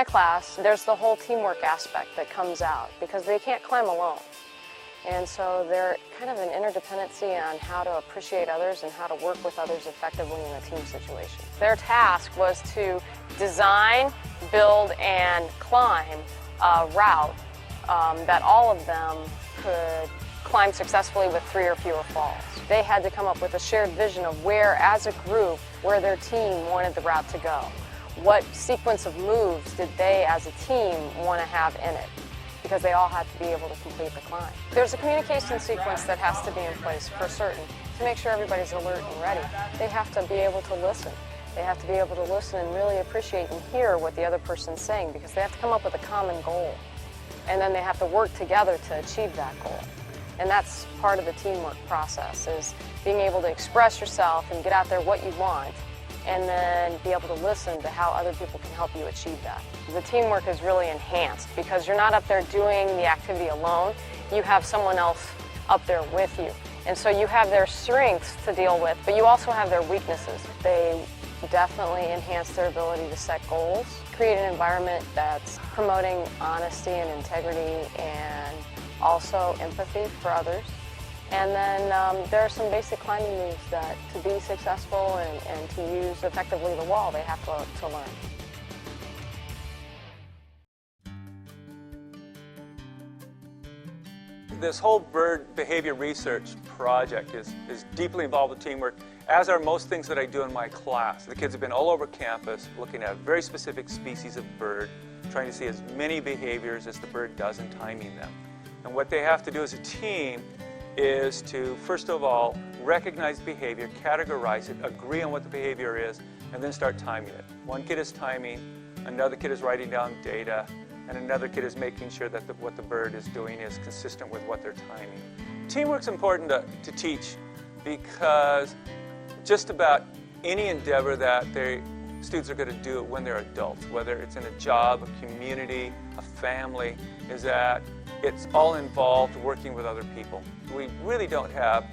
my class, there's the whole teamwork aspect that comes out because they can't climb alone. And so they're kind of an interdependency on how to appreciate others and how to work with others effectively in a team situation. Their task was to design, build, and climb a route that all of them could climb successfully with 3 or fewer falls. They had to come up with a shared vision of where, as a group, where their team wanted the route to go. What sequence of moves did they, as a team, want to have in it? Because they all had to be able to complete the climb. There's a communication sequence that has to be in place for certain to make sure everybody's alert and ready. They have to be able to listen. They have to be able to listen and really appreciate and hear what the other person's saying because they have to come up with a common goal. And then they have to work together to achieve that goal. And that's part of the teamwork process, is being able to express yourself and get out there what you want, and then be able to listen to how other people can help you achieve that. The teamwork is really enhanced because you're not up there doing the activity alone. You have someone else up there with you. And so you have their strengths to deal with, but you also have their weaknesses. They definitely enhance their ability to set goals, create an environment that's promoting honesty and integrity and also empathy for others. And then there are some basic climbing moves that to be successful and to use effectively the wall, they have to learn. This whole bird behavior research project is deeply involved with teamwork, as are most things that I do in my class. The kids have been all over campus looking at very specific species of bird, trying to see as many behaviors as the bird does and timing them. And what they have to do as a team is to, first of all, recognize behavior, categorize it, agree on what the behavior is, and then start timing it. One kid is timing, another kid is writing down data, and another kid is making sure that what the bird is doing is consistent with what they're timing. Teamwork's important to teach because just about any endeavor that students are going to do when they're adults, whether it's in a job, a community, a family, is that it's all involved working with other people. We really don't have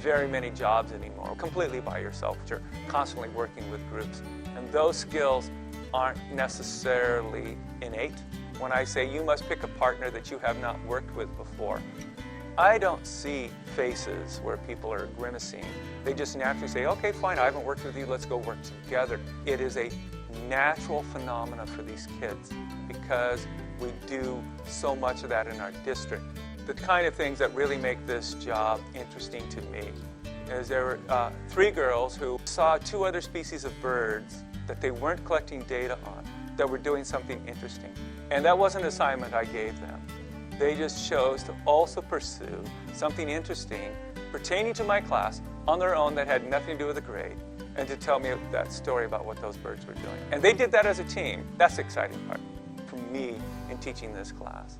very many jobs anymore, completely by yourself. You're constantly working with groups. And those skills aren't necessarily innate. When I say you must pick a partner that you have not worked with before, I don't see faces where people are grimacing. They just naturally say, okay, fine, I haven't worked with you, let's go work together. It is a natural phenomenon for these kids because we do so much of that in our district. The kind of things that really make this job interesting to me is there were 3 girls who saw 2 other species of birds that they weren't collecting data on that were doing something interesting. And that wasn't an assignment I gave them. They just chose to also pursue something interesting pertaining to my class on their own that had nothing to do with the grade and to tell me that story about what those birds were doing. And they did that as a team. That's the exciting part for me in teaching this class.